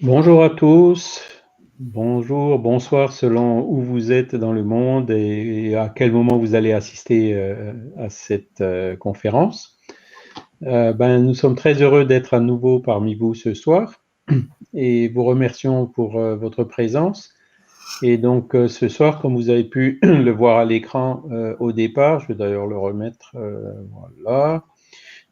Bonjour à tous, bonjour, bonsoir selon où vous êtes dans le monde et à quel moment vous allez assister à cette conférence. Nous sommes très heureux d'être à nouveau parmi vous ce soir et vous remercions pour votre présence. Et donc ce soir, comme vous avez pu le voir à l'écran au départ, je vais d'ailleurs le remettre, voilà.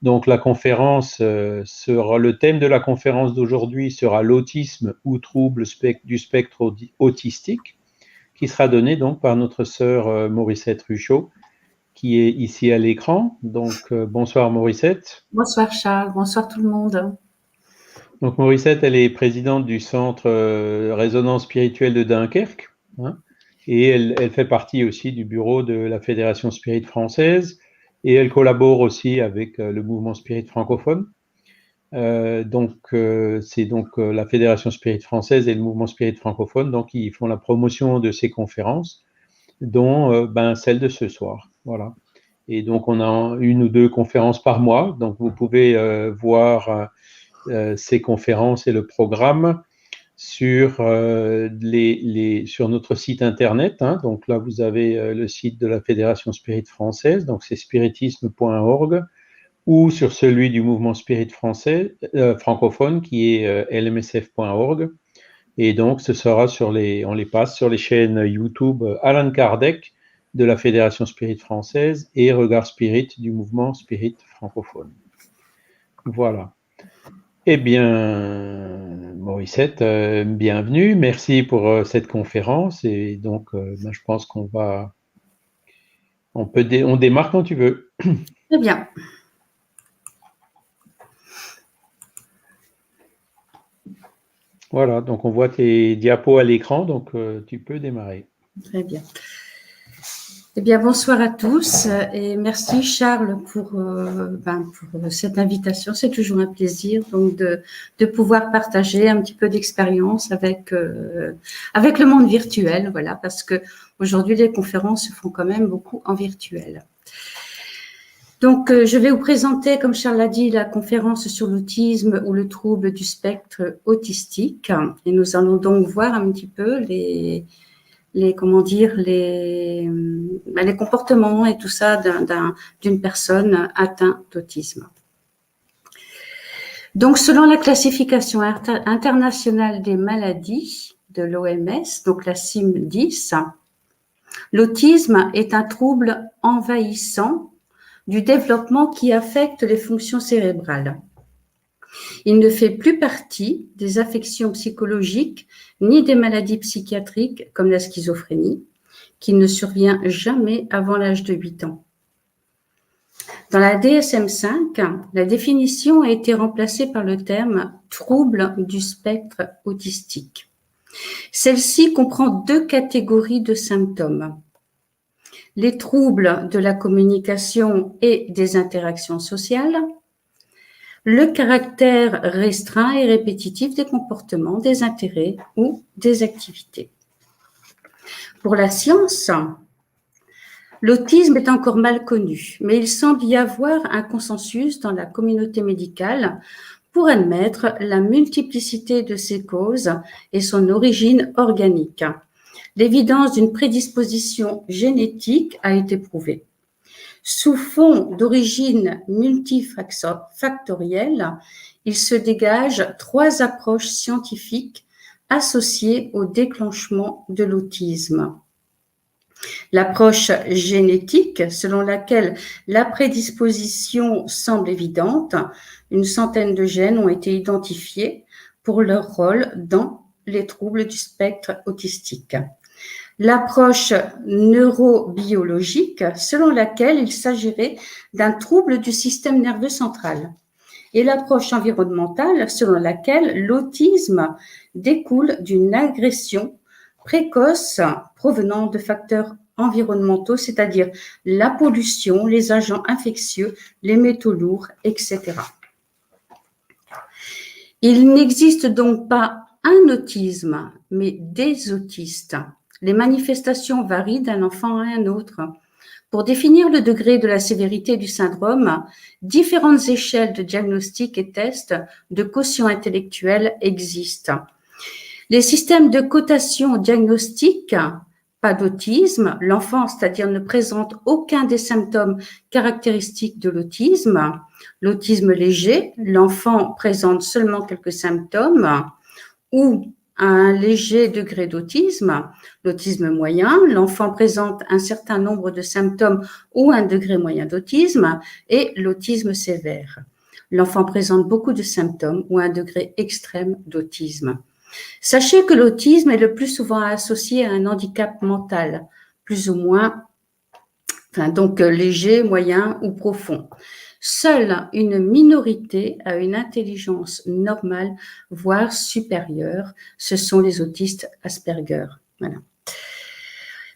Donc la conférence sera, le thème de la conférence d'aujourd'hui sera l'autisme ou trouble du spectre autistique, qui sera donné donc par notre sœur Morissette Ruchot, qui est ici à l'écran. Donc bonsoir Morissette. Bonsoir Charles, bonsoir tout le monde. Donc Morissette, elle est présidente du centre Résonance spirituelle de Dunkerque, hein, et elle fait partie aussi du bureau de la Fédération Spirit française, et elle collabore aussi avec le mouvement Spirit francophone. C'est donc la Fédération Spirit française et le mouvement Spirit francophone, donc ils font la promotion de ces conférences, dont celle de ce soir. Voilà. Et donc on a une ou deux conférences par mois, donc vous pouvez voir ces conférences et le programme sur sur notre site internet, hein. Donc là vous avez le site de la Fédération Spirit française, donc c'est spiritisme.org, ou sur celui du mouvement Spirit français francophone qui est lmsf.org. Et donc ce sera on les passe sur les chaînes YouTube Alan Kardec de la Fédération Spirit française et Regard Spirit du mouvement Spirit francophone. Voilà. Eh bien, Morissette, bienvenue. Merci pour cette conférence. Et donc, je pense on démarre quand tu veux. Très bien. Voilà, donc on voit tes diapos à l'écran, donc tu peux démarrer. Très bien. Eh bien, bonsoir à tous et merci Charles pour cette invitation. C'est toujours un plaisir donc de pouvoir partager un petit peu d'expérience avec le monde virtuel, voilà, parce que aujourd'hui les conférences se font quand même beaucoup en virtuel. Donc, je vais vous présenter, comme Charles l'a dit, la conférence sur l'autisme ou le trouble du spectre autistique. Et nous allons donc voir un petit peu les comportements et tout ça d'une personne atteinte d'autisme. Donc, selon la classification internationale des maladies de l'OMS, donc la CIM-10, l'autisme est un trouble envahissant du développement qui affecte les fonctions cérébrales. Il ne fait plus partie des affections psychologiques ni des maladies psychiatriques comme la schizophrénie, qui ne survient jamais avant l'âge de 8 ans. Dans la DSM-5, la définition a été remplacée par le terme « trouble du spectre autistique ». Celle-ci comprend 2 catégories de symptômes. Les troubles de la communication et des interactions sociales, le caractère restreint et répétitif des comportements, des intérêts ou des activités. Pour la science, l'autisme est encore mal connu, mais il semble y avoir un consensus dans la communauté médicale pour admettre la multiplicité de ses causes et son origine organique. L'évidence d'une prédisposition génétique a été prouvée. Sous fond d'origine multifactorielle, il se dégage 3 approches scientifiques associées au déclenchement de l'autisme. L'approche génétique, selon laquelle la prédisposition semble évidente, une centaine de gènes ont été identifiés pour leur rôle dans les troubles du spectre autistique. L'approche neurobiologique, selon laquelle il s'agirait d'un trouble du système nerveux central. Et l'approche environnementale, selon laquelle l'autisme découle d'une agression précoce provenant de facteurs environnementaux, c'est-à-dire la pollution, les agents infectieux, les métaux lourds, etc. Il n'existe donc pas un autisme, mais des autistes. Les manifestations varient d'un enfant à un autre. Pour définir le degré de la sévérité du syndrome, différentes échelles de diagnostic et tests de quotient intellectuel existent. Les systèmes de cotation diagnostique, pas d'autisme, l'enfant, c'est-à-dire ne présente aucun des symptômes caractéristiques de l'autisme. L'autisme léger, l'enfant présente seulement quelques symptômes ou un léger degré d'autisme. L'autisme moyen, l'enfant présente un certain nombre de symptômes ou un degré moyen d'autisme. Et l'autisme sévère, l'enfant présente beaucoup de symptômes ou un degré extrême d'autisme. Sachez que l'autisme est le plus souvent associé à un handicap mental, plus ou moins, donc léger, moyen ou profond. Seule une minorité a une intelligence normale, voire supérieure. Ce sont les autistes Asperger. Voilà.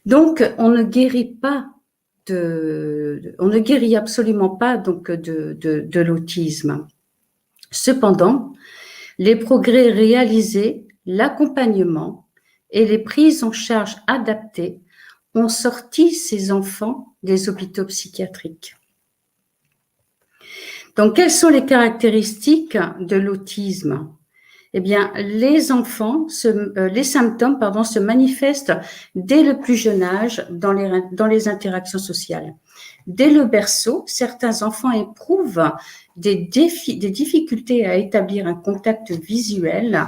Donc, on ne guérit absolument pas donc de l'autisme. Cependant, les progrès réalisés, l'accompagnement et les prises en charge adaptées ont sorti ces enfants des hôpitaux psychiatriques. Donc, quelles sont les caractéristiques de l'autisme? Eh bien, les symptômes se manifestent dès le plus jeune âge dans les interactions sociales. Dès le berceau, certains enfants éprouvent des difficultés à établir un contact visuel,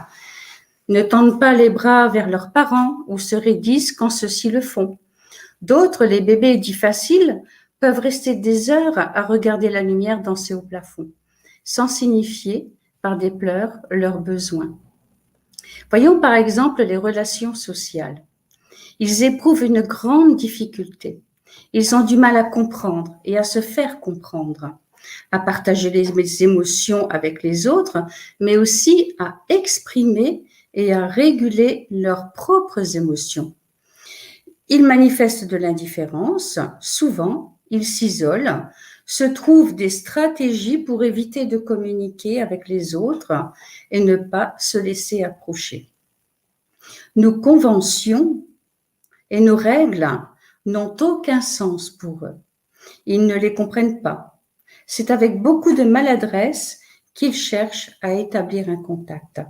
ne tendent pas les bras vers leurs parents ou se raidissent quand ceux-ci le font. D'autres, les bébés dits faciles, peuvent rester des heures à regarder la lumière danser au plafond, sans signifier par des pleurs leurs besoins. Voyons par exemple les relations sociales. Ils éprouvent une grande difficulté. Ils ont du mal à comprendre et à se faire comprendre, à partager les émotions avec les autres, mais aussi à exprimer et à réguler leurs propres émotions. Ils manifestent de l'indifférence, souvent ils s'isolent, se trouvent des stratégies pour éviter de communiquer avec les autres et ne pas se laisser approcher. Nos conventions et nos règles n'ont aucun sens pour eux. Ils ne les comprennent pas. C'est avec beaucoup de maladresse qu'ils cherchent à établir un contact.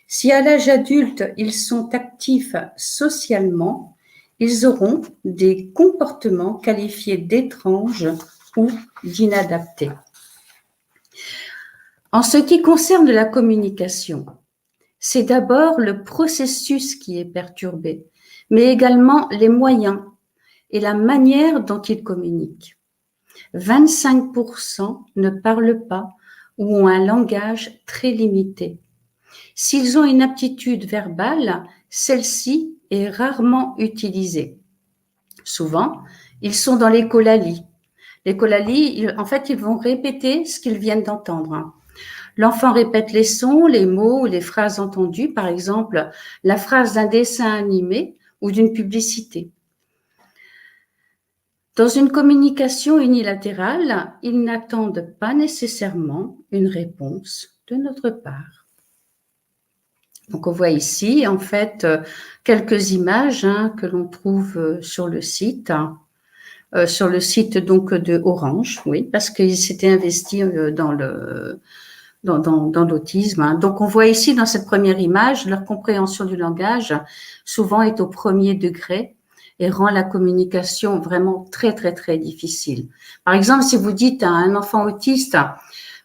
Si à l'âge adulte, ils sont actifs socialement, ils auront des comportements qualifiés d'étranges ou d'inadaptés. En ce qui concerne la communication, c'est d'abord le processus qui est perturbé, mais également les moyens et la manière dont ils communiquent. 25% ne parlent pas ou ont un langage très limité. S'ils ont une aptitude verbale, celle-ci est rarement utilisée. Souvent, ils sont dans l'écholalie. L'écholalie, en fait, ils vont répéter ce qu'ils viennent d'entendre. L'enfant répète les sons, les mots ou les phrases entendues, par exemple, la phrase d'un dessin animé ou d'une publicité. Dans une communication unilatérale, ils n'attendent pas nécessairement une réponse de notre part. Donc, on voit ici, en fait, quelques images que l'on trouve sur le site donc de Orange, oui, parce qu'ils s'étaient investis dans l'autisme. Donc, on voit ici dans cette première image, leur compréhension du langage souvent est au premier degré et rend la communication vraiment très, très, très difficile. Par exemple, si vous dites à un enfant autiste,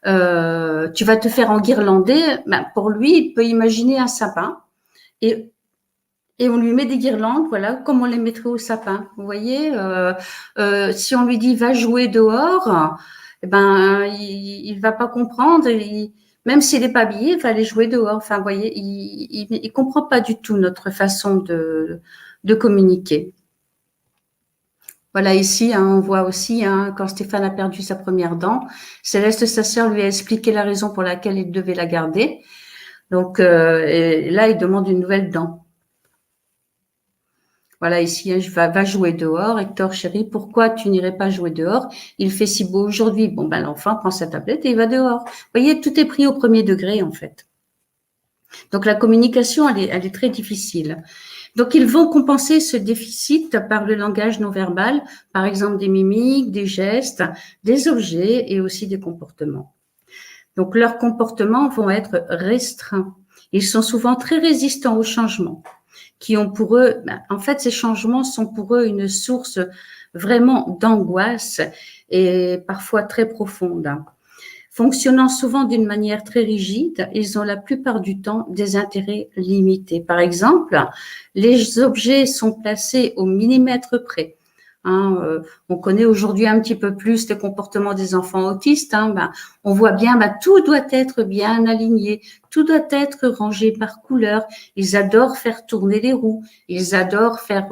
tu vas te faire enguirlander, pour lui, il peut imaginer un sapin et on lui met des guirlandes, voilà, comme on les mettrait au sapin. Vous voyez, si on lui dit va jouer dehors, il va pas comprendre. Même s'il n'est pas habillé, il va aller jouer dehors. Enfin, vous voyez, il comprend pas du tout notre façon de communiquer. Voilà, ici, on voit aussi, quand Stéphane a perdu sa première dent, Céleste, sa sœur, lui a expliqué la raison pour laquelle il devait la garder. Donc, et là, il demande une nouvelle dent. Voilà, ici, va jouer dehors. Hector, chérie, pourquoi tu n'irais pas jouer dehors? Il fait si beau aujourd'hui. Bon, l'enfant prend sa tablette et il va dehors. Vous voyez, tout est pris au premier degré, en fait. Donc, la communication, elle est très difficile. Donc, ils vont compenser ce déficit par le langage non verbal, par exemple des mimiques, des gestes, des objets et aussi des comportements. Donc, leurs comportements vont être restreints. Ils sont souvent très résistants aux changements, qui ont pour eux, en fait, ces changements sont pour eux une source vraiment d'angoisse et parfois très profonde. Fonctionnant souvent d'une manière très rigide, ils ont la plupart du temps des intérêts limités. Par exemple, les objets sont placés au millimètre près. On connaît aujourd'hui un petit peu plus le comportement des enfants autistes. On voit bien, tout doit être bien aligné, tout doit être rangé par couleur. Ils adorent faire tourner les roues, ils adorent faire,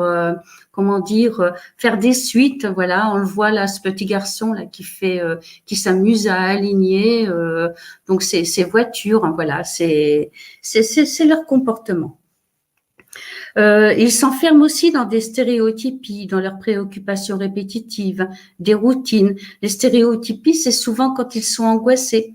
faire des suites. Voilà, on le voit là, ce petit garçon là qui s'amuse à aligner. Donc ces voitures, voilà, c'est leur comportement. Ils s'enferment aussi dans des stéréotypies, dans leurs préoccupations répétitives, des routines. Les stéréotypies, c'est souvent quand ils sont angoissés.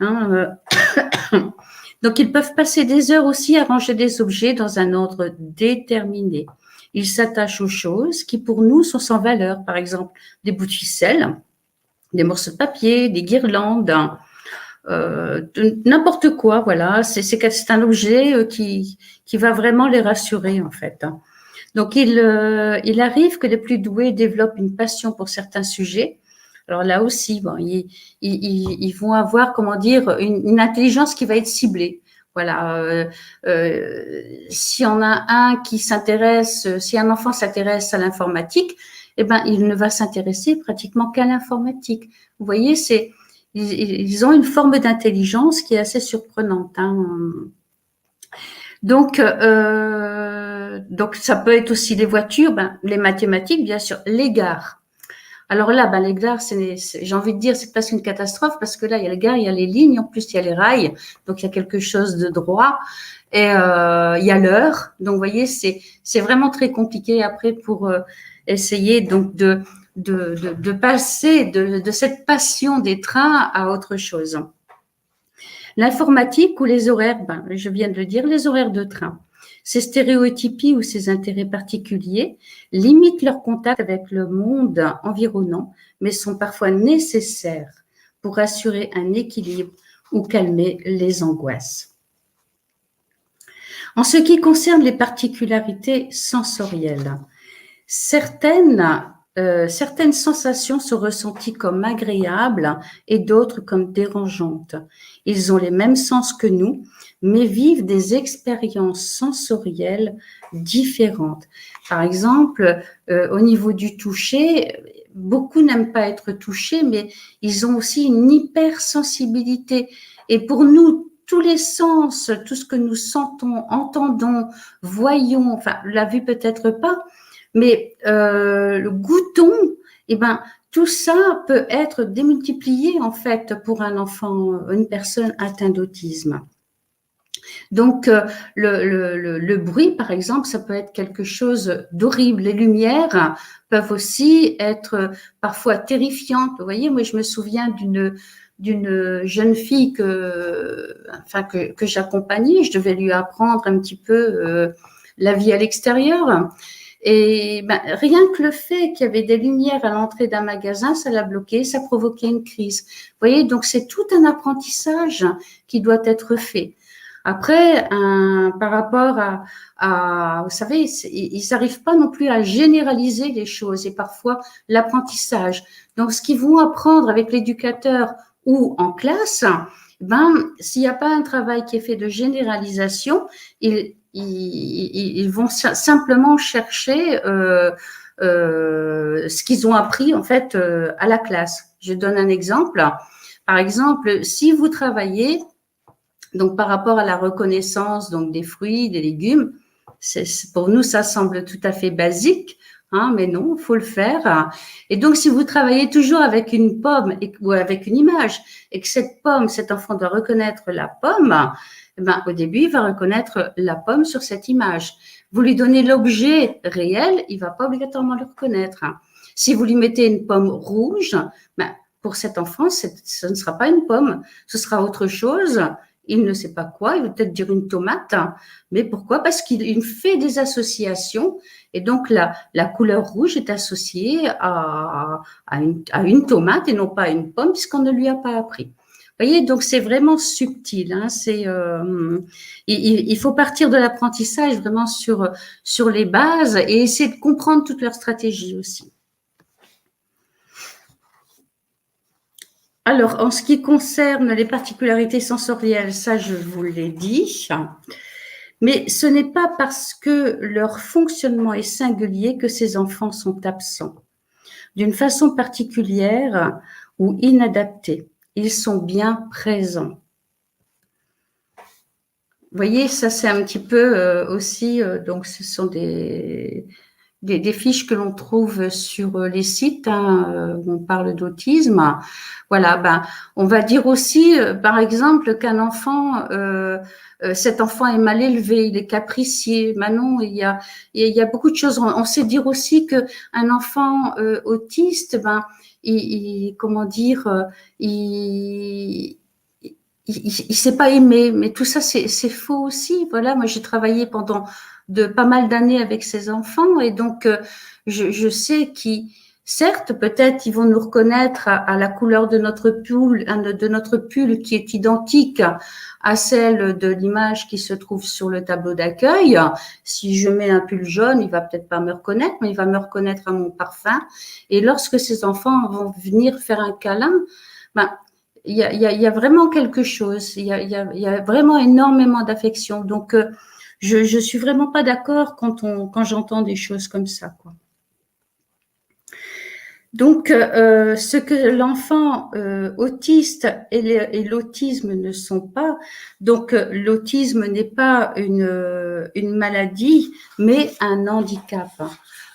Donc, ils peuvent passer des heures aussi à ranger des objets dans un ordre déterminé. Ils s'attachent aux choses qui, pour nous, sont sans valeur. Par exemple, des bouts de ficelle, des morceaux de papier, des guirlandes, n'importe quoi, voilà. C'est un objet qui va vraiment les rassurer, en fait. Donc, il arrive que les plus doués développent une passion pour certains sujets. Alors là aussi, ils vont avoir, une intelligence qui va être ciblée. Voilà. Si on a si un enfant s'intéresse à l'informatique, il ne va s'intéresser pratiquement qu'à l'informatique. Vous voyez, ils ont une forme d'intelligence qui est assez surprenante. Donc, ça peut être aussi les voitures, les mathématiques, bien sûr, les gares. Alors là, les gares, j'ai envie de dire, c'est presque une catastrophe parce que là, il y a les gares, il y a les lignes, en plus, il y a les rails, donc il y a quelque chose de droit et il y a l'heure. Donc, vous voyez, c'est vraiment très compliqué après pour essayer donc de passer de cette passion des trains à autre chose. L'informatique ou les horaires, je viens de le dire, les horaires de train. Ces stéréotypies ou ces intérêts particuliers limitent leur contact avec le monde environnant, mais sont parfois nécessaires pour assurer un équilibre ou calmer les angoisses. En ce qui concerne les particularités sensorielles, certaines sensations sont ressenties comme agréables et d'autres comme dérangeantes. Ils ont les mêmes sens que nous, mais vivent des expériences sensorielles différentes. Par exemple, au niveau du toucher, beaucoup n'aiment pas être touchés, mais ils ont aussi une hypersensibilité. Et pour nous, tous les sens, tout ce que nous sentons, entendons, voyons, enfin, la vue peut-être pas, mais le goûton, tout ça peut être démultiplié en fait pour un enfant, une personne atteinte d'autisme. Donc le bruit, par exemple, ça peut être quelque chose d'horrible. Les lumières peuvent aussi être parfois terrifiantes. Vous voyez, moi je me souviens d'une jeune fille que j'accompagnais. Je devais lui apprendre un petit peu la vie à l'extérieur. Et rien que le fait qu'il y avait des lumières à l'entrée d'un magasin, ça l'a bloqué, ça provoquait une crise. Vous voyez, donc c'est tout un apprentissage qui doit être fait. Après, par rapport vous savez, ils n'arrivent pas non plus à généraliser les choses et parfois l'apprentissage. Donc, ce qu'ils vont apprendre avec l'éducateur ou en classe, s'il n'y a pas un travail qui est fait de généralisation, ils vont simplement chercher ce qu'ils ont appris en fait à la classe. Je donne un exemple. Par exemple, si vous travaillez donc par rapport à la reconnaissance donc des fruits, des légumes, pour nous ça semble tout à fait basique, mais non, il faut le faire. Et donc si vous travaillez toujours avec une pomme ou avec une image et que cette pomme, cet enfant doit reconnaître la pomme, au début, il va reconnaître la pomme sur cette image. Vous lui donnez l'objet réel, il ne va pas obligatoirement le reconnaître. Si vous lui mettez une pomme rouge, pour cet enfant, ce ne sera pas une pomme, ce sera autre chose. Il ne sait pas quoi, il va peut-être dire une tomate. Mais pourquoi? Parce qu'il fait des associations et donc la couleur rouge est associée à une tomate et non pas à une pomme puisqu'on ne lui a pas appris. voyez, donc c'est vraiment subtil. Hein, il faut partir de l'apprentissage vraiment sur les bases et essayer de comprendre toute leur stratégie aussi. Alors, en ce qui concerne les particularités sensorielles, ça, je vous l'ai dit. Mais ce n'est pas parce que leur fonctionnement est singulier que ces enfants sont absents. D'une façon particulière ou inadaptée, ils sont bien présents. Vous voyez, ça c'est un petit peu aussi, donc ce sont des fiches que l'on trouve sur les sites hein, où on parle d'autisme. Voilà, ben, on va dire aussi, par exemple, qu'un enfant, cet enfant est mal élevé, il est capricieux. Maintenant, il y a beaucoup de choses. On sait dire aussi que un enfant autiste, ben, comment dire, il sait pas aimer, mais tout ça c'est faux aussi. Voilà, moi j'ai travaillé pendant pas mal d'années avec ces enfants et donc je sais qu'ils, certes, peut-être ils vont nous reconnaître à la couleur de notre pull qui est identique à celle de l'image qui se trouve sur le tableau d'accueil. Si je mets un pull jaune, il va peut-être pas me reconnaître, mais il va me reconnaître à mon parfum. Et lorsque ces enfants vont venir faire un câlin, ben il y a vraiment quelque chose, il y a vraiment énormément d'affection. Donc, je suis vraiment pas d'accord quand j'entends des choses comme ça, quoi. Donc, ce que l'enfant autiste et l'autisme ne sont pas, donc l'autisme n'est pas une maladie, mais un handicap.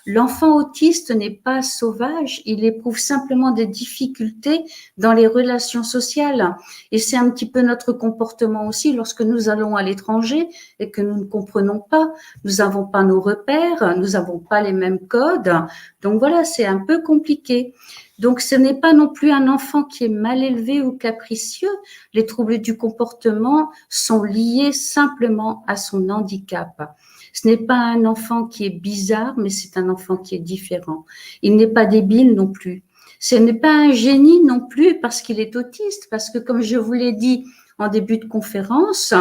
L'enfant autiste n'est pas sauvage, il éprouve simplement des difficultés dans les relations sociales. Et c'est un petit peu notre comportement aussi lorsque nous allons à l'étranger et que nous ne comprenons pas, nous n'avons pas nos repères, nous n'avons pas les mêmes codes. Donc voilà, c'est un peu compliqué. Donc ce n'est pas non plus un enfant qui est mal élevé ou capricieux. Les troubles du comportement sont liés simplement à son handicap. Ce n'est pas un enfant qui est bizarre, mais c'est un enfant qui est différent. Il n'est pas débile non plus. Ce n'est pas un génie non plus parce qu'il est autiste, parce que comme je vous l'ai dit en début de conférence,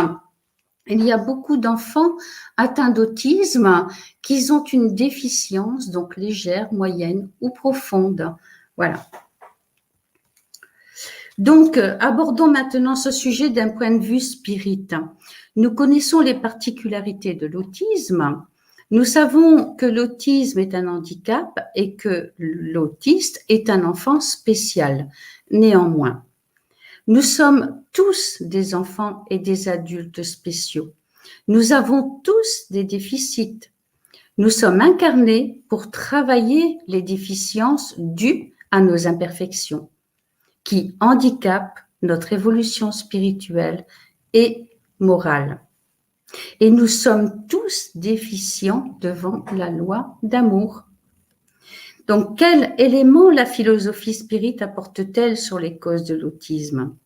il y a beaucoup d'enfants atteints d'autisme qui ont une déficience, donc légère, moyenne ou profonde. Voilà. Donc, abordons maintenant ce sujet d'un point de vue spirit. Nous connaissons les particularités de l'autisme. Nous savons que l'autisme est un handicap et que l'autiste est un enfant spécial. Néanmoins, nous sommes tous des enfants et des adultes spéciaux. Nous avons tous des déficits. Nous sommes incarnés pour travailler les déficiences dues à nos imperfections, qui handicapent notre évolution spirituelle et morale. Et nous sommes tous déficients devant la loi d'amour. Donc, quel élément la philosophie spirit apporte-t-elle sur les causes de l'autisme?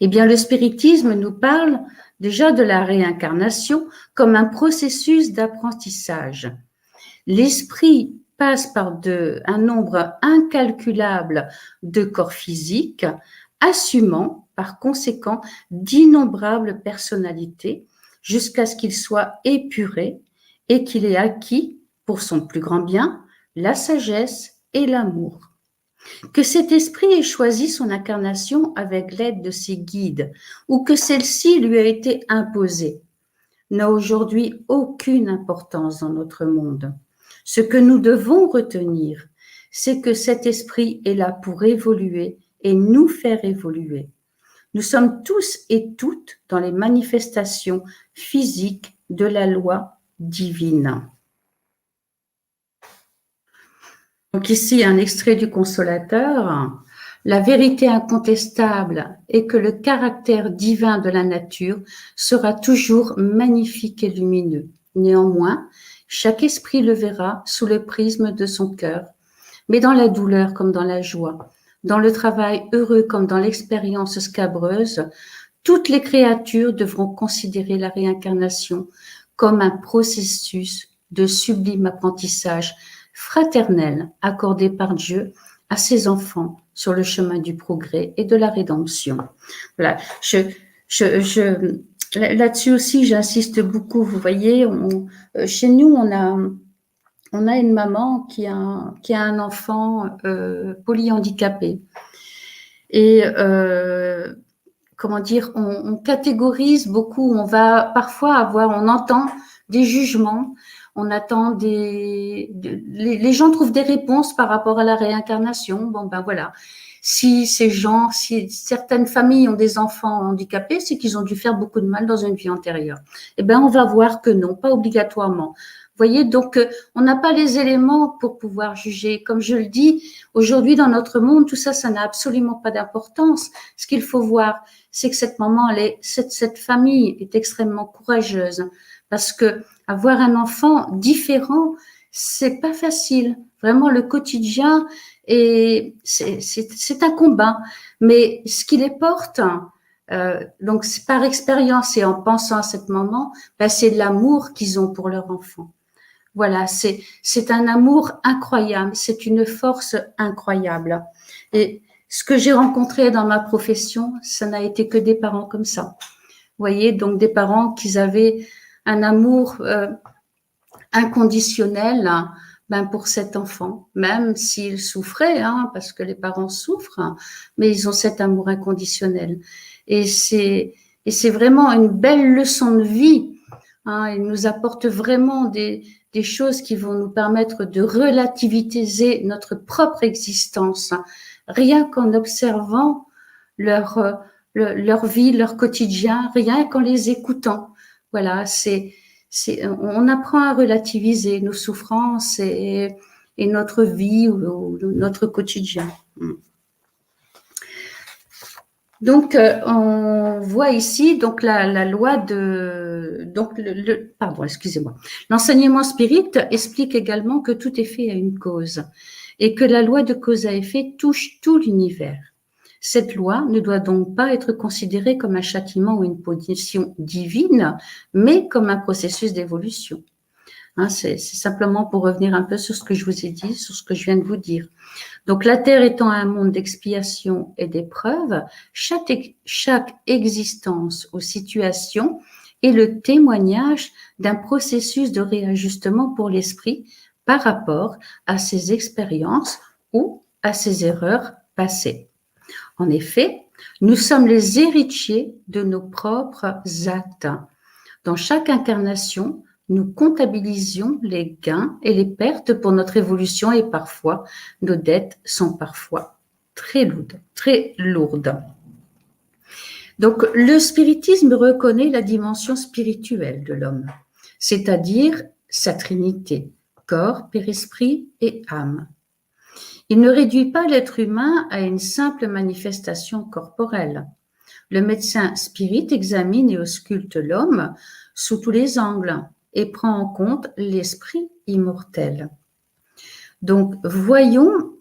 Eh bien, le spiritisme nous parle déjà de la réincarnation comme un processus d'apprentissage. L'esprit passe par un nombre incalculable de corps physiques, assumant par conséquent d'innombrables personnalités jusqu'à ce qu'il soit épuré et qu'il ait acquis, pour son plus grand bien, la sagesse et l'amour. Que cet esprit ait choisi son incarnation avec l'aide de ses guides ou que celle-ci lui a été imposée n'a aujourd'hui aucune importance dans notre monde. Ce que nous devons retenir, c'est que cet esprit est là pour évoluer et nous faire évoluer. Nous sommes tous et toutes dans les manifestations physiques de la loi divine. Donc ici, un extrait du Consolateur. La vérité incontestable est que le caractère divin de la nature sera toujours magnifique et lumineux. Néanmoins, chaque esprit le verra sous le prisme de son cœur, mais dans la douleur comme dans la joie, dans le travail heureux comme dans l'expérience scabreuse, toutes les créatures devront considérer la réincarnation comme un processus de sublime apprentissage fraternel accordé par Dieu à ses enfants sur le chemin du progrès et de la rédemption. Voilà, là-dessus aussi, j'insiste beaucoup. Vous voyez, chez nous, on a une maman qui a un enfant polyhandicapé. Et comment dire, on catégorise beaucoup. On va parfois on entend des jugements, on attend les gens trouvent des réponses par rapport à la réincarnation. Bon ben voilà. Si certaines familles ont des enfants handicapés, c'est qu'ils ont dû faire beaucoup de mal dans une vie antérieure. Eh ben, on va voir que non, pas obligatoirement. Vous voyez, donc, on n'a pas les éléments pour pouvoir juger. Comme je le dis, aujourd'hui, dans notre monde, tout ça, ça n'a absolument pas d'importance. Ce qu'il faut voir, c'est que cette maman, cette famille est extrêmement courageuse parce que avoir un enfant différent, c'est pas facile. Vraiment, le quotidien, et c'est un combat, mais ce qui les porte, donc c'est par expérience et en pensant à cette maman, ben c'est l'amour qu'ils ont pour leur enfant. Voilà, c'est un amour incroyable, c'est une force incroyable. Et ce que j'ai rencontré dans ma profession, ça n'a été que des parents comme ça. Vous voyez, donc des parents qui avaient un amour inconditionnel, ben pour cet enfant, même s'il souffrait, hein, parce que les parents souffrent, hein, mais ils ont cet amour inconditionnel. Et c'est vraiment une belle leçon de vie. Hein, il nous apporte vraiment des choses qui vont nous permettre de relativiser notre propre existence, rien qu'en observant leur vie, leur quotidien, rien qu'en les écoutant. Voilà, on apprend à relativiser nos souffrances et notre vie ou notre quotidien. Donc, on voit ici donc la loi de pardon, excusez-moi. L'enseignement spirit explique également que tout effet a une cause et que la loi de cause à effet touche tout l'univers. Cette loi ne doit donc pas être considérée comme un châtiment ou une punition divine, mais comme un processus d'évolution. Hein, c'est simplement pour revenir un peu sur ce que je vous ai dit, sur ce que je viens de vous dire. Donc, la Terre étant un monde d'expiation et d'épreuves, chaque existence ou situation est le témoignage d'un processus de réajustement pour l'esprit par rapport à ses expériences ou à ses erreurs passées. En effet, nous sommes les héritiers de nos propres actes. Dans chaque incarnation, nous comptabilisions les gains et les pertes pour notre évolution et parfois, nos dettes sont parfois très lourdes. Donc, le spiritisme reconnaît la dimension spirituelle de l'homme, c'est-à-dire sa trinité, corps, père-esprit et âme. Il ne réduit pas l'être humain à une simple manifestation corporelle. Le médecin spirit examine et ausculte l'homme sous tous les angles et prend en compte l'esprit immortel. Donc, voyons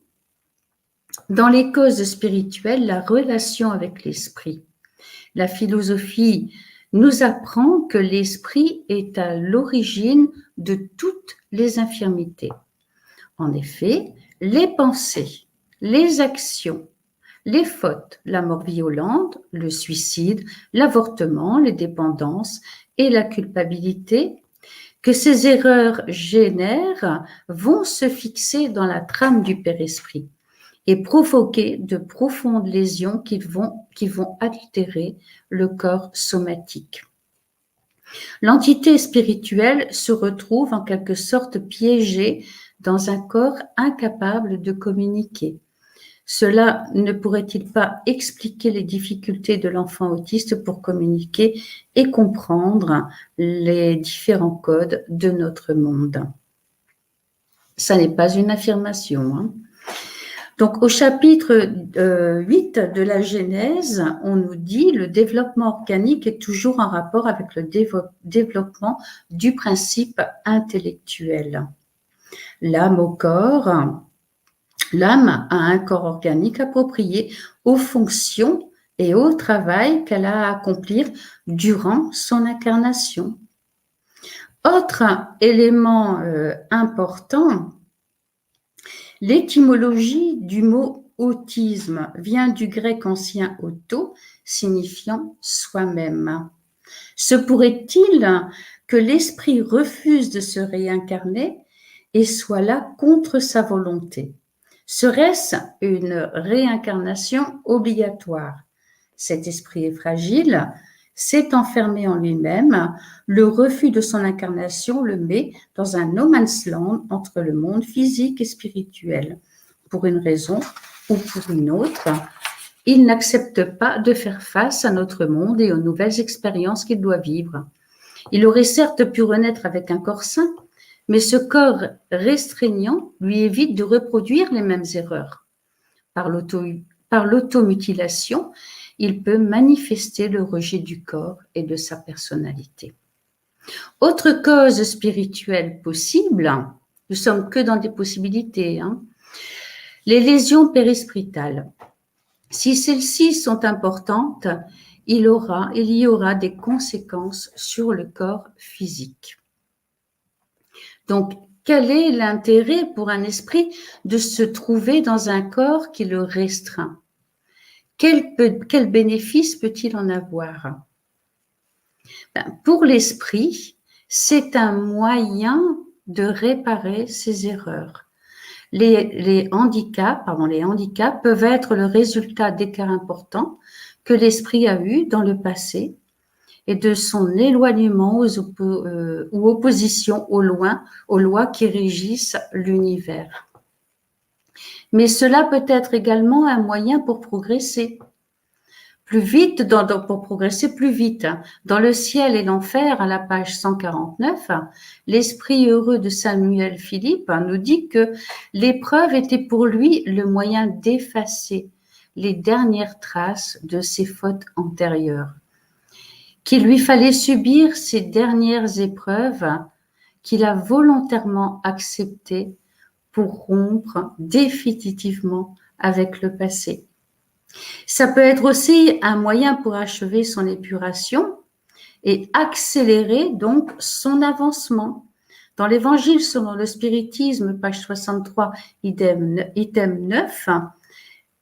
dans les causes spirituelles la relation avec l'esprit. La philosophie nous apprend que l'esprit est à l'origine de toutes les infirmités. En effet, les pensées, les actions, les fautes, la mort violente, le suicide, l'avortement, les dépendances et la culpabilité que ces erreurs génèrent vont se fixer dans la trame du Père-Esprit et provoquer de profondes lésions qui vont altérer le corps somatique. L'entité spirituelle se retrouve en quelque sorte piégée dans un corps incapable de communiquer. Cela ne pourrait-il pas expliquer les difficultés de l'enfant autiste pour communiquer et comprendre les différents codes de notre monde? Ça n'est pas une affirmation. Hein. Donc, au chapitre 8 de la Genèse, on nous dit le développement organique est toujours en rapport avec le développement du principe intellectuel. L'âme a un corps organique approprié aux fonctions et au travail qu'elle a à accomplir durant son incarnation. Autre élément important L'étymologie du mot autisme vient du grec ancien auto, signifiant soi-même. Se pourrait-il que l'esprit refuse de se réincarner et soit là contre sa volonté? Serait-ce une réincarnation obligatoire? Cet esprit est fragile, s'est enfermé en lui-même, le refus de son incarnation le met dans un no man's land entre le monde physique et spirituel. Pour une raison ou pour une autre, il n'accepte pas de faire face à notre monde et aux nouvelles expériences qu'il doit vivre. Il aurait certes pu renaître avec un corps sain, mais ce corps restreignant lui évite de reproduire les mêmes erreurs. Par l'automutilation, il peut manifester le rejet du corps et de sa personnalité. Autre cause spirituelle possible, nous sommes que dans des possibilités, les lésions périspritales. Si celles-ci sont importantes, il y aura des conséquences sur le corps physique. Donc, quel est l'intérêt pour un esprit de se trouver dans un corps qui le restreint? Quel bénéfice peut-il en avoir? Pour l'esprit, c'est un moyen de réparer ses erreurs. Les handicaps peuvent être le résultat d'écarts importants que l'esprit a eus dans le passé et de son éloignement ou opposition aux lois qui régissent l'univers. Mais cela peut être également un moyen pour progresser plus vite, pour progresser plus vite. Dans Le ciel et l'enfer, à la page 149, l'esprit heureux de Samuel Philippe nous dit que l'épreuve était pour lui le moyen d'effacer les dernières traces de ses fautes antérieures, qu'il lui fallait subir ces dernières épreuves qu'il a volontairement acceptées pour rompre définitivement avec le passé. Ça peut être aussi un moyen pour achever son épuration et accélérer donc son avancement. Dans l'Évangile selon le spiritisme, page 63, item 9,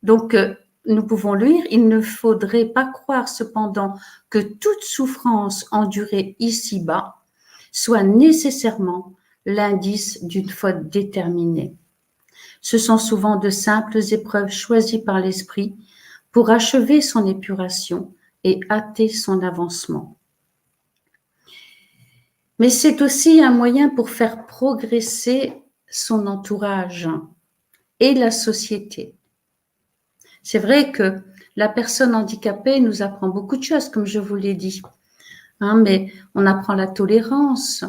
donc nous pouvons lire « Il ne faudrait pas croire cependant que toute souffrance endurée ici-bas soit nécessairement l'indice d'une faute déterminée. Ce sont souvent de simples épreuves choisies par l'esprit pour achever son épuration et hâter son avancement. Mais c'est aussi un moyen pour faire progresser son entourage et la société. C'est vrai que la personne handicapée nous apprend beaucoup de choses, comme je vous l'ai dit. Mais on apprend la tolérance,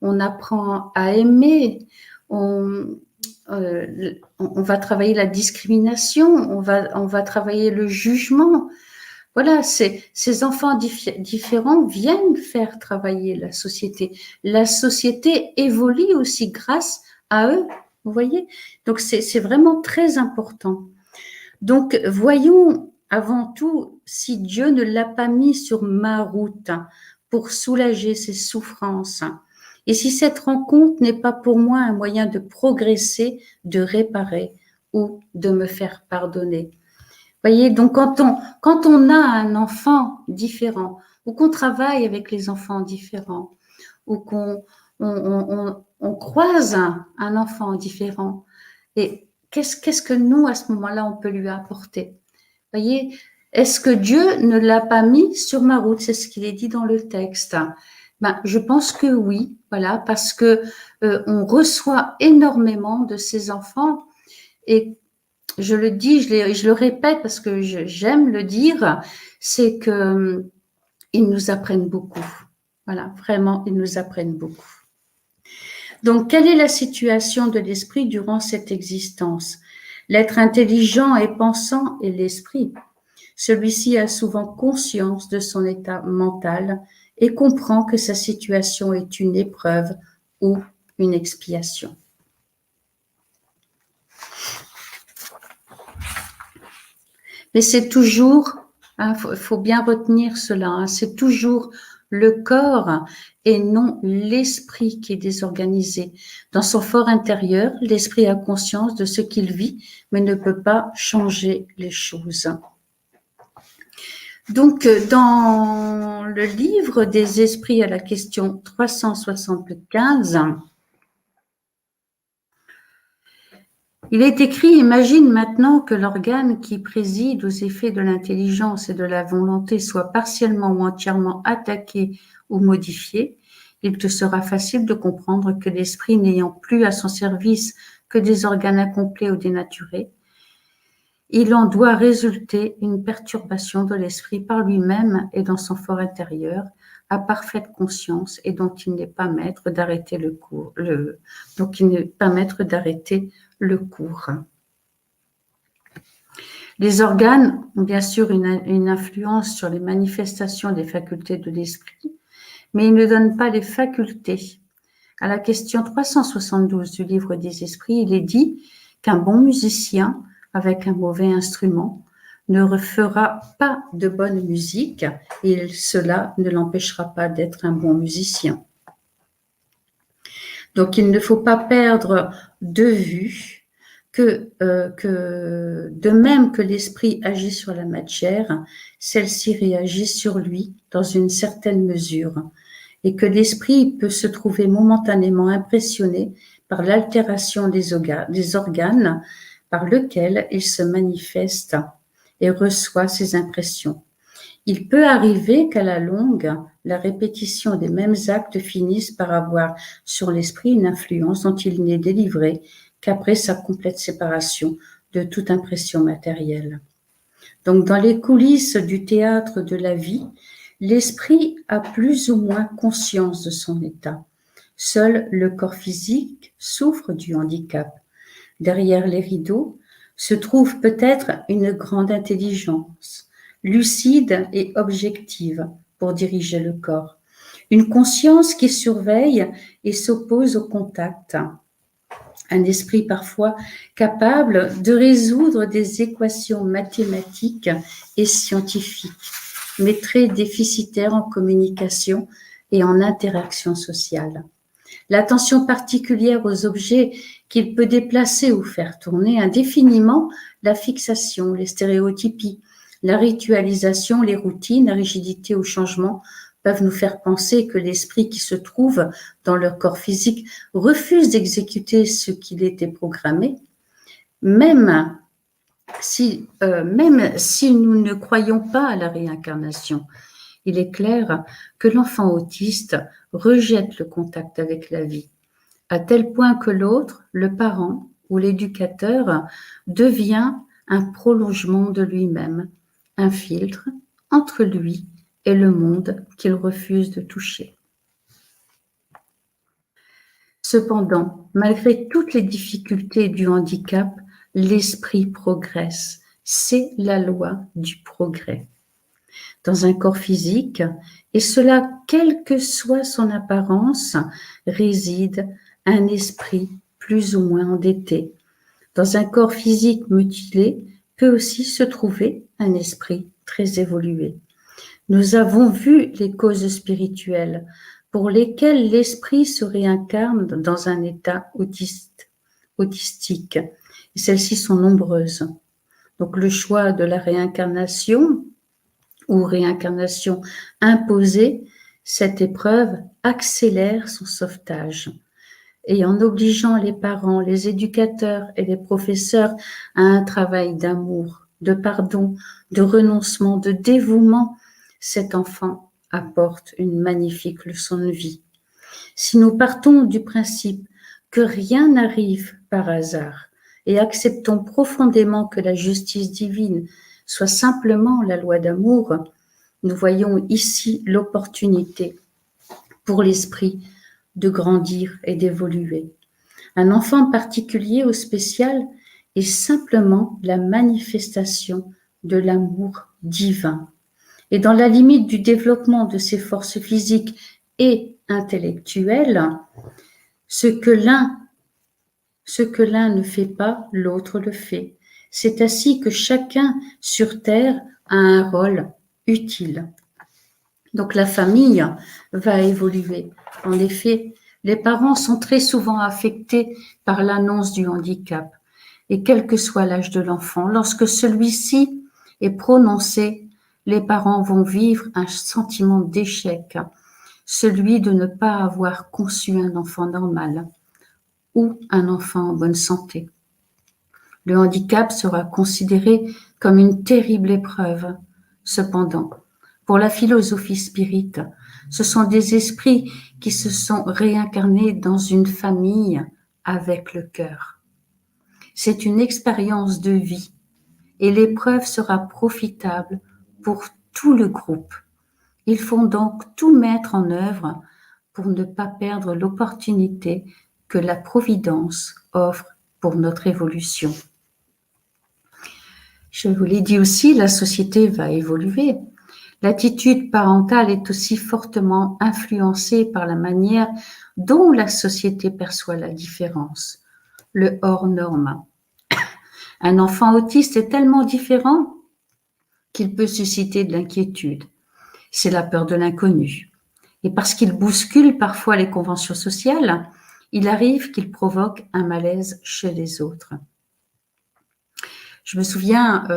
on apprend à aimer, on va travailler la discrimination, on va travailler le jugement. Voilà, ces enfants différents viennent faire travailler la société. La société évolue aussi grâce à eux, vous voyez. Donc, c'est vraiment très important. Donc, voyons avant tout si Dieu ne l'a pas mis sur ma route pour soulager ses souffrances. Et si cette rencontre n'est pas pour moi un moyen de progresser, de réparer ou de me faire pardonner. Voyez, donc quand on a un enfant différent, ou qu'on travaille avec les enfants différents, ou qu'on croise un enfant différent, et qu'est-ce que nous, à ce moment-là, on peut lui apporter? Voyez, est-ce que Dieu ne l'a pas mis sur ma route? C'est ce qu'il est dit dans le texte. Je pense que oui, voilà, parce que on reçoit énormément de ces enfants et je le dis, je le répète parce que j'aime le dire, c'est que ils nous apprennent beaucoup. Voilà, vraiment, ils nous apprennent beaucoup. Donc, quelle est la situation de l'esprit durant cette existence? L'être intelligent et pensant est l'esprit. Celui-ci a souvent conscience de son état mental et comprend que sa situation est une épreuve ou une expiation. Mais c'est toujours, faut bien retenir cela, c'est toujours le corps et non l'esprit qui est désorganisé. Dans son fort intérieur, l'esprit a conscience de ce qu'il vit, mais ne peut pas changer les choses. Donc, dans le livre des esprits à la question 375, il est écrit « Imagine maintenant que l'organe qui préside aux effets de l'intelligence et de la volonté soit partiellement ou entièrement attaqué ou modifié. Il te sera facile de comprendre que l'esprit n'ayant plus à son service que des organes incomplets ou dénaturés, il en doit résulter une perturbation de l'esprit par lui-même et dans son fort intérieur, à parfaite conscience et dont il n'est pas maître d'arrêter le cours. Donc il n'est pas maître d'arrêter le cours. Les organes ont bien sûr une influence sur les manifestations des facultés de l'esprit, mais ils ne donnent pas les facultés. À la question 372 du livre des esprits, il est dit qu'un bon musicien avec un mauvais instrument ne refera pas de bonne musique et cela ne l'empêchera pas d'être un bon musicien. Donc, il ne faut pas perdre de vue que de même que l'esprit agit sur la matière, celle-ci réagit sur lui dans une certaine mesure et que l'esprit peut se trouver momentanément impressionné par l'altération des organes par lequel il se manifeste et reçoit ses impressions. Il peut arriver qu'à la longue, la répétition des mêmes actes finisse par avoir sur l'esprit une influence dont il n'est délivré qu'après sa complète séparation de toute impression matérielle. Donc, dans les coulisses du théâtre de la vie, l'esprit a plus ou moins conscience de son état. Seul le corps physique souffre du handicap. Derrière les rideaux se trouve peut-être une grande intelligence, lucide et objective pour diriger le corps. Une conscience qui surveille et s'oppose au contact. Un esprit parfois capable de résoudre des équations mathématiques et scientifiques, mais très déficitaire en communication et en interaction sociale. L'attention particulière aux objets qu'il peut déplacer ou faire tourner indéfiniment, la fixation, les stéréotypies, la ritualisation, les routines, la rigidité ou changement peuvent nous faire penser que l'esprit qui se trouve dans leur corps physique refuse d'exécuter ce qu'il était programmé, même si nous ne croyons pas à la réincarnation. Il est clair que l'enfant autiste rejette le contact avec la vie, à tel point que l'autre, le parent ou l'éducateur, devient un prolongement de lui-même, un filtre entre lui et le monde qu'il refuse de toucher. Cependant, malgré toutes les difficultés du handicap, l'esprit progresse. C'est la loi du progrès. Dans un corps physique, et cela, quelle que soit son apparence, réside un esprit plus ou moins endetté. Dans un corps physique mutilé peut aussi se trouver un esprit très évolué. Nous avons vu les causes spirituelles pour lesquelles l'esprit se réincarne dans un état autistique. Et celles-ci sont nombreuses. Donc le choix de la réincarnation ou réincarnation imposée, cette épreuve accélère son sauvetage. Et en obligeant les parents, les éducateurs et les professeurs à un travail d'amour, de pardon, de renoncement, de dévouement, cet enfant apporte une magnifique leçon de vie. Si nous partons du principe que rien n'arrive par hasard et acceptons profondément que la justice divine soit simplement la loi d'amour, nous voyons ici l'opportunité pour l'esprit de grandir et d'évoluer. Un enfant particulier ou spécial est simplement la manifestation de l'amour divin. Et dans la limite du développement de ses forces physiques et intellectuelles, ce que l'un ne fait pas, l'autre le fait. C'est ainsi que chacun sur Terre a un rôle utile. Donc la famille va évoluer. En effet, les parents sont très souvent affectés par l'annonce du handicap. Et quel que soit l'âge de l'enfant, lorsque celui-ci est prononcé, les parents vont vivre un sentiment d'échec, celui de ne pas avoir conçu un enfant normal ou un enfant en bonne santé. Le handicap sera considéré comme une terrible épreuve. Cependant, pour la philosophie spirit, ce sont des esprits qui se sont réincarnés dans une famille avec le cœur. C'est une expérience de vie et l'épreuve sera profitable pour tout le groupe. Il faut donc tout mettre en œuvre pour ne pas perdre l'opportunité que la Providence offre pour notre évolution. Je vous l'ai dit aussi, la société va évoluer. L'attitude parentale est aussi fortement influencée par la manière dont la société perçoit la différence, le hors norme. Un enfant autiste est tellement différent qu'il peut susciter de l'inquiétude. C'est la peur de l'inconnu. Et parce qu'il bouscule parfois les conventions sociales, il arrive qu'il provoque un malaise chez les autres. Je me souviens,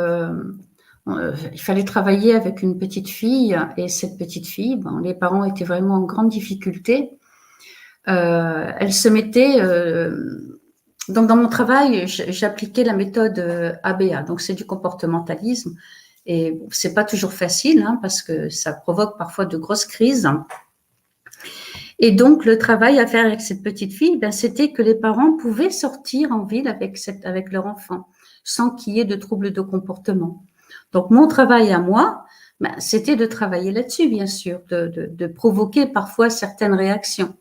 il fallait travailler avec une petite fille et cette petite fille, les parents étaient vraiment en grande difficulté. Elle se mettait... donc dans mon travail, j'appliquais la méthode ABA, donc c'est du comportementalisme. Et c'est pas toujours facile parce que ça provoque parfois de grosses crises. Et donc le travail à faire avec cette petite fille, c'était que les parents pouvaient sortir en ville avec leur enfant sans qu'il y ait de troubles de comportement. Donc mon travail à moi, c'était de travailler là-dessus, bien sûr, de provoquer parfois certaines réactions.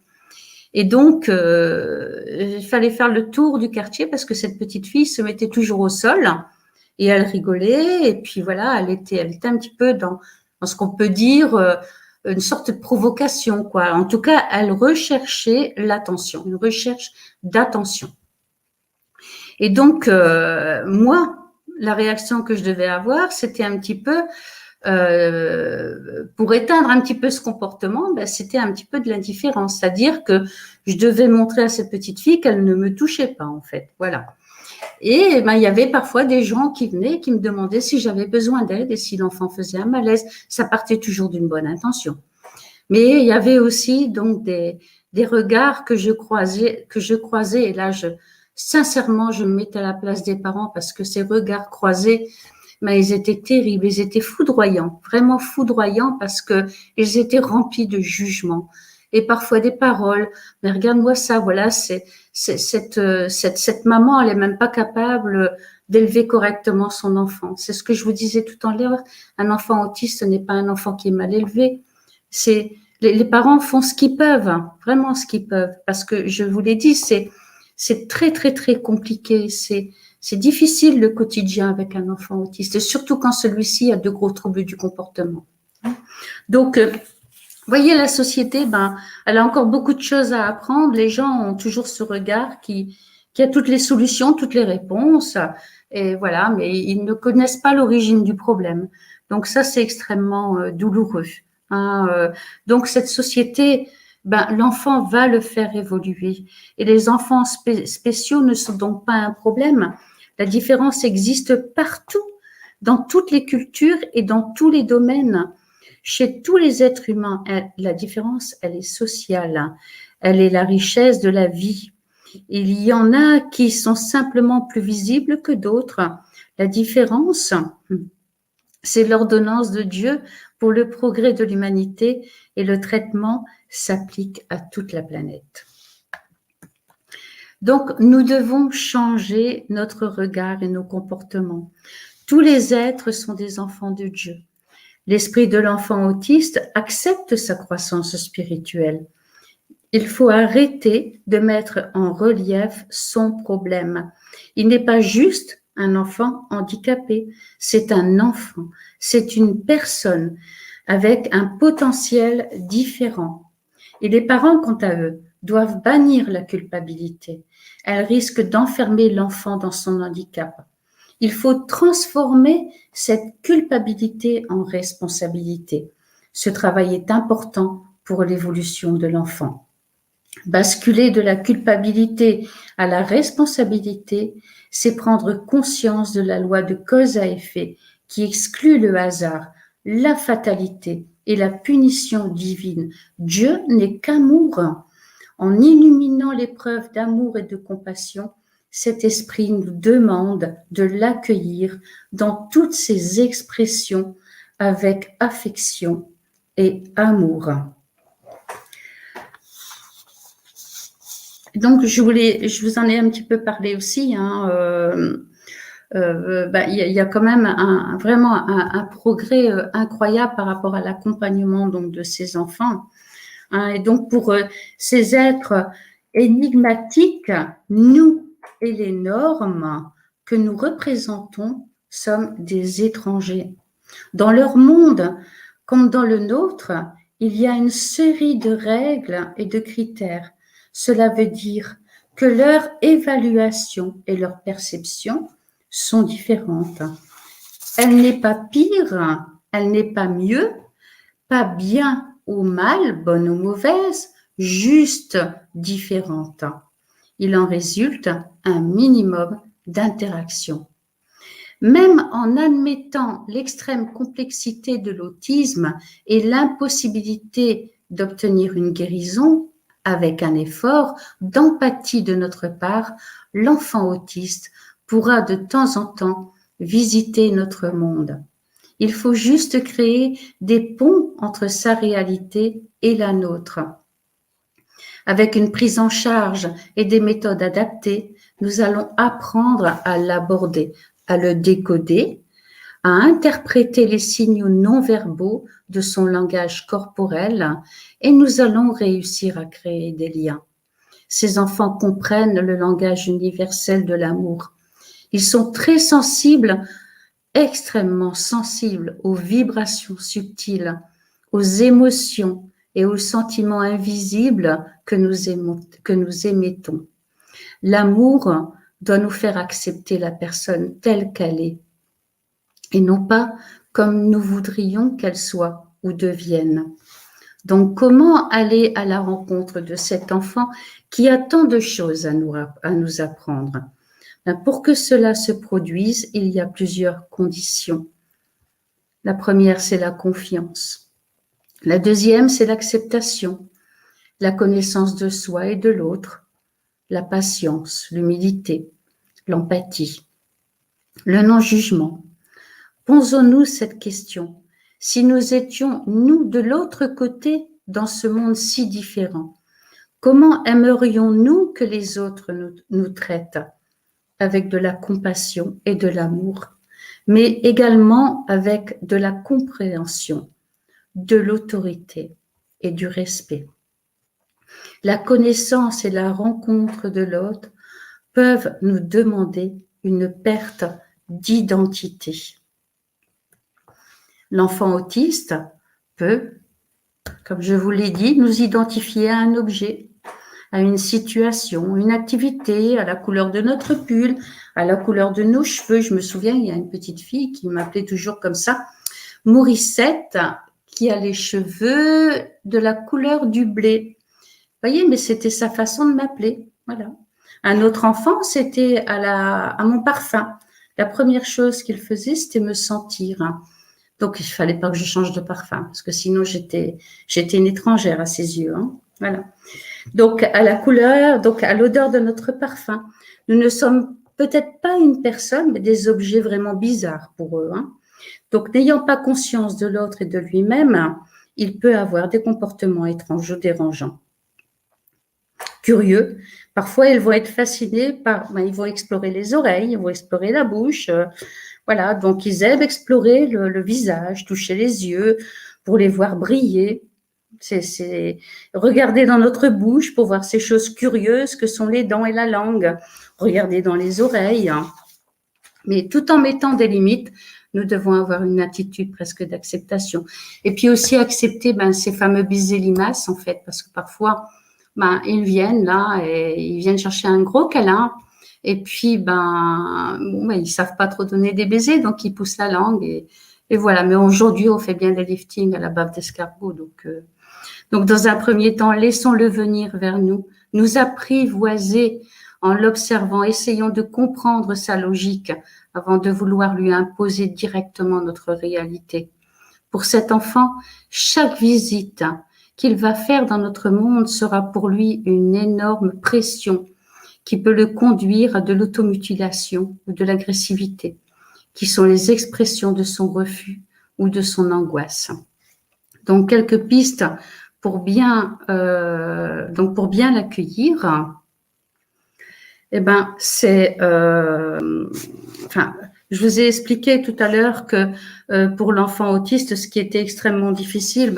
Et donc il fallait faire le tour du quartier parce que cette petite fille se mettait toujours au sol. Et elle rigolait, et puis voilà, elle était un petit peu dans ce qu'on peut dire une sorte de provocation, quoi. En tout cas, elle recherchait l'attention, une recherche d'attention. Et donc, moi, la réaction que je devais avoir, c'était un petit peu, pour éteindre un petit peu ce comportement, c'était un petit peu de l'indifférence, c'est-à-dire que je devais montrer à cette petite fille qu'elle ne me touchait pas, en fait, voilà. Et il y avait parfois des gens qui venaient, qui me demandaient si j'avais besoin d'aide et si l'enfant faisait un malaise. Ça partait toujours d'une bonne intention. Mais il y avait aussi donc des regards que je croisais, et là, sincèrement, je me mettais à la place des parents parce que ces regards croisés, ils étaient terribles, ils étaient foudroyants, vraiment foudroyants parce que ils étaient remplis de jugement et parfois des paroles. Mais regarde-moi ça, voilà, cette maman, elle est même pas capable d'élever correctement son enfant. C'est ce que je vous disais tout à l'heure. Un enfant autiste, ce n'est pas un enfant qui est mal élevé. Les parents font ce qu'ils peuvent, vraiment ce qu'ils peuvent, parce que je vous l'ai dit, c'est très très très compliqué. C'est difficile le quotidien avec un enfant autiste, surtout quand celui-ci a de gros troubles du comportement. Donc voyez, la société, elle a encore beaucoup de choses à apprendre. Les gens ont toujours ce regard qui a toutes les solutions, toutes les réponses. Et voilà, mais ils ne connaissent pas l'origine du problème. Donc ça, c'est extrêmement douloureux. Donc cette société, l'enfant va le faire évoluer. Et les enfants spéciaux ne sont donc pas un problème. La différence existe partout, dans toutes les cultures et dans tous les domaines. Chez tous les êtres humains, la différence, elle est sociale. Elle est la richesse de la vie. Il y en a qui sont simplement plus visibles que d'autres. La différence, c'est l'ordonnance de Dieu pour le progrès de l'humanité et le traitement s'applique à toute la planète. Donc, nous devons changer notre regard et nos comportements. Tous les êtres sont des enfants de Dieu. L'esprit de l'enfant autiste accepte sa croissance spirituelle. Il faut arrêter de mettre en relief son problème. Il n'est pas juste un enfant handicapé, c'est un enfant, c'est une personne avec un potentiel différent. Et les parents, quant à eux, doivent bannir la culpabilité. Elle risque d'enfermer l'enfant dans son handicap. Il faut transformer cette culpabilité en responsabilité. Ce travail est important pour l'évolution de l'enfant. Basculer de la culpabilité à la responsabilité, c'est prendre conscience de la loi de cause à effet qui exclut le hasard, la fatalité et la punition divine. Dieu n'est qu'amour. En illuminant l'épreuve d'amour et de compassion, cet esprit nous demande de l'accueillir dans toutes ses expressions avec affection et amour. Donc, je vous en ai un petit peu parlé aussi. Il y a quand même vraiment un progrès incroyable par rapport à l'accompagnement donc de ces enfants. Et donc, pour ces êtres énigmatiques, nous et les normes que nous représentons sommes des étrangers. Dans leur monde, comme dans le nôtre, il y a une série de règles et de critères. Cela veut dire que leur évaluation et leur perception sont différentes. Elle n'est pas pire, elle n'est pas mieux, pas bien ou mal, bonne ou mauvaise, juste différente. Il en résulte un minimum d'interaction. Même en admettant l'extrême complexité de l'autisme et l'impossibilité d'obtenir une guérison, avec un effort d'empathie de notre part, l'enfant autiste pourra de temps en temps visiter notre monde. Il faut juste créer des ponts entre sa réalité et la nôtre. Avec une prise en charge et des méthodes adaptées, nous allons apprendre à l'aborder, à le décoder, à interpréter les signaux non-verbaux de son langage corporel et nous allons réussir à créer des liens. Ces enfants comprennent le langage universel de l'amour. Ils sont très sensibles, extrêmement sensibles aux vibrations subtiles, aux émotions et aux sentiments invisibles que nous émettons. L'amour doit nous faire accepter la personne telle qu'elle est et non pas comme nous voudrions qu'elle soit ou devienne. Donc, comment aller à la rencontre de cet enfant qui a tant de choses à nous apprendre? Pour que cela se produise, il y a plusieurs conditions. La première, c'est la confiance. La deuxième, c'est l'acceptation, la connaissance de soi et de l'autre, la patience, l'humilité, l'empathie, le non-jugement. Posons-nous cette question. Si nous étions, nous, de l'autre côté, dans ce monde si différent, comment aimerions-nous que les autres nous traitent? Avec de la compassion et de l'amour, mais également avec de la compréhension, de l'autorité et du respect. La connaissance et la rencontre de l'autre peuvent nous demander une perte d'identité. L'enfant autiste peut, comme je vous l'ai dit, nous identifier à un objet, à une situation, une activité, à la couleur de notre pull, à la couleur de nos cheveux. Je me souviens, il y a une petite fille qui m'appelait toujours comme ça, Mauricette, qui a les cheveux de la couleur du blé. Vous voyez, mais c'était sa façon de m'appeler. Voilà. Un autre enfant, c'était à mon parfum. La première chose qu'il faisait, c'était me sentir. Donc, il fallait pas que je change de parfum, parce que sinon, j'étais une étrangère à ses yeux. Voilà. Donc, à la couleur, donc à l'odeur de notre parfum. Nous ne sommes peut-être pas une personne, mais des objets vraiment bizarres pour eux. Donc, n'ayant pas conscience de l'autre et de lui-même, il peut avoir des comportements étranges ou dérangeants. Curieux, parfois ils vont être fascinés ils vont explorer les oreilles, ils vont explorer la bouche. Voilà, donc ils aiment explorer le visage, toucher les yeux pour les voir briller. C'est regarder dans notre bouche pour voir ces choses curieuses que sont les dents et la langue. Regarder dans les oreilles. Mais tout en mettant des limites, nous devons avoir une attitude presque d'acceptation. Et puis aussi accepter ces fameux bisous limaces, en fait, parce que parfois, ils viennent là et ils viennent chercher un gros câlin. Et puis, ils savent pas trop donner des baisers, donc ils poussent la langue Et voilà, mais aujourd'hui, on fait bien des liftings à la bave d'escargot. Donc, dans un premier temps, laissons-le venir vers nous, nous apprivoiser en l'observant, essayons de comprendre sa logique avant de vouloir lui imposer directement notre réalité. Pour cet enfant, chaque visite qu'il va faire dans notre monde sera pour lui une énorme pression qui peut le conduire à de l'automutilation ou de l'agressivité, qui sont les expressions de son refus ou de son angoisse. Donc, quelques pistes pour bien l'accueillir. Eh ben, je vous ai expliqué tout à l'heure que pour l'enfant autiste, ce qui était extrêmement difficile,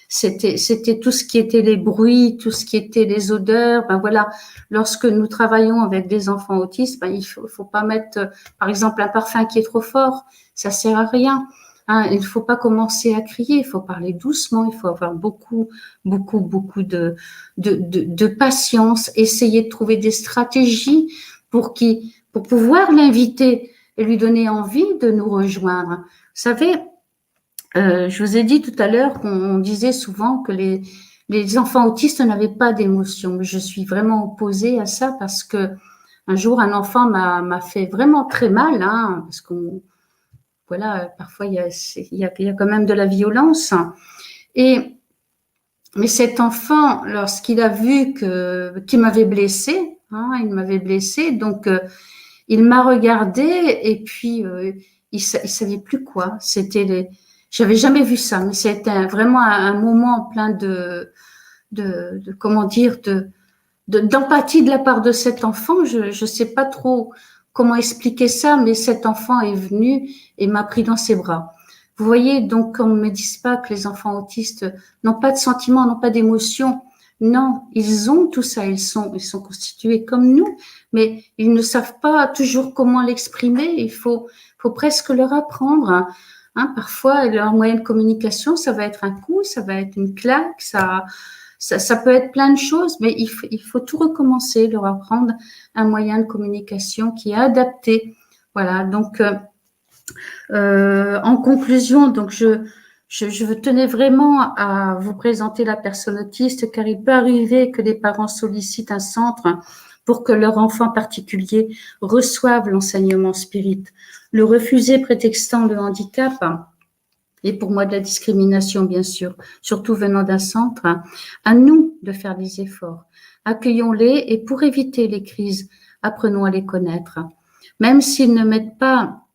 c'était tout ce qui était les bruits, tout ce qui était les odeurs. Voilà, lorsque nous travaillons avec des enfants autistes, il faut pas mettre, par exemple, un parfum qui est trop fort, ça sert à rien. Il ne faut pas commencer à crier, il faut parler doucement, il faut avoir beaucoup de patience, essayer de trouver des stratégies pour pouvoir l'inviter et lui donner envie de nous rejoindre. Vous savez, je vous ai dit tout à l'heure qu'on disait souvent que les enfants autistes n'avaient pas d'émotion. Je suis vraiment opposée à ça parce que un jour, un enfant m'a fait vraiment très mal, parce qu'on voilà, parfois il y a quand même de la violence. Mais cet enfant, lorsqu'il a vu qu'il m'avait blessée, il m'avait blessée, donc il m'a regardé et puis il savait plus quoi. J'avais jamais vu ça, mais c'était vraiment un moment plein d'empathie de la part de cet enfant. Je sais pas trop comment expliquer ça, mais cet enfant est venu et m'a pris dans ses bras. Vous voyez, donc on ne me dise pas que les enfants autistes n'ont pas de sentiments, n'ont pas d'émotions. Non, ils ont tout ça, ils sont constitués comme nous, mais ils ne savent pas toujours comment l'exprimer. Il faut presque leur apprendre. Parfois, leur moyen de communication, ça va être un coup, ça va être une claque, ça peut être plein de choses, mais il faut tout recommencer, leur apprendre un moyen de communication qui est adapté. Voilà, donc en conclusion, donc je tenais vraiment à vous présenter la personne autiste, car il peut arriver que les parents sollicitent un centre pour que leur enfant particulier reçoive l'enseignement spirit. Le refuser prétextant le handicap et pour moi de la discrimination, bien sûr, surtout venant d'un centre, à nous de faire des efforts. Accueillons-les et pour éviter les crises, apprenons à les connaître. Même s'ils ne mettent pas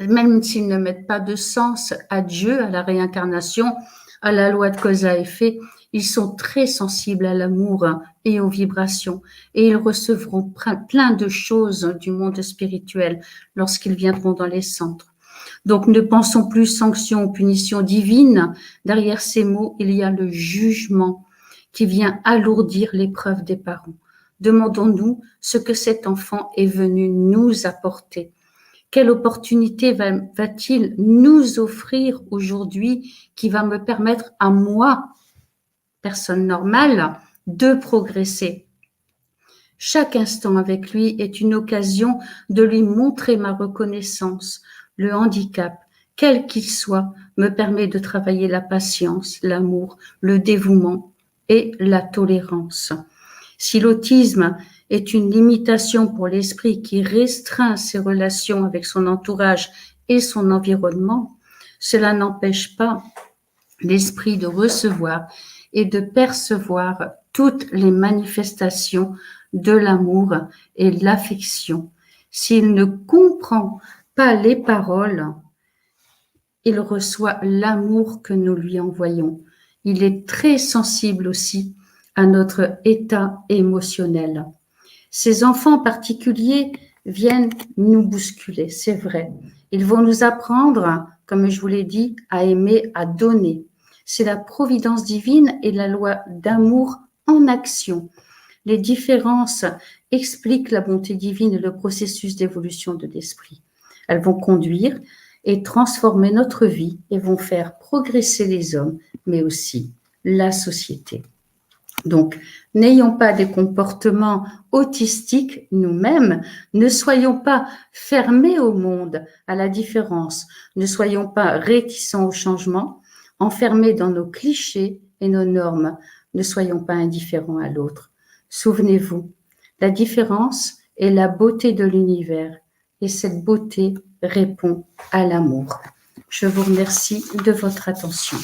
de sens à Dieu, à la réincarnation, à la loi de cause à effet, ils sont très sensibles à l'amour et aux vibrations et ils recevront plein de choses du monde spirituel lorsqu'ils viendront dans les centres. Donc, ne pensons plus sanctions ou punitions divines. Derrière ces mots, il y a le jugement qui vient alourdir l'épreuve des parents. Demandons-nous ce que cet enfant est venu nous apporter. Quelle opportunité va-t-il nous offrir aujourd'hui qui va me permettre à moi, personne normale, de progresser? Chaque instant avec lui est une occasion de lui montrer ma reconnaissance. Le handicap, quel qu'il soit, me permet de travailler la patience, l'amour, le dévouement et la tolérance. Si l'autisme est une limitation pour l'esprit qui restreint ses relations avec son entourage et son environnement, cela n'empêche pas l'esprit de recevoir et de percevoir toutes les manifestations de l'amour et de l'affection. S'il ne comprend pas les paroles, il reçoit l'amour que nous lui envoyons. Il est très sensible aussi à notre état émotionnel. Ces enfants particuliers viennent nous bousculer, c'est vrai. Ils vont nous apprendre, comme je vous l'ai dit, à aimer, à donner. C'est la providence divine et la loi d'amour en action. Les différences expliquent la bonté divine et le processus d'évolution de l'esprit. Elles vont conduire et transformer notre vie et vont faire progresser les hommes, mais aussi la société. Donc, n'ayons pas des comportements autistiques nous-mêmes, ne soyons pas fermés au monde, à la différence, ne soyons pas réticents au changement, enfermés dans nos clichés et nos normes, ne soyons pas indifférents à l'autre. Souvenez-vous, la différence est la beauté de l'univers et cette beauté répond à l'amour. Je vous remercie de votre attention.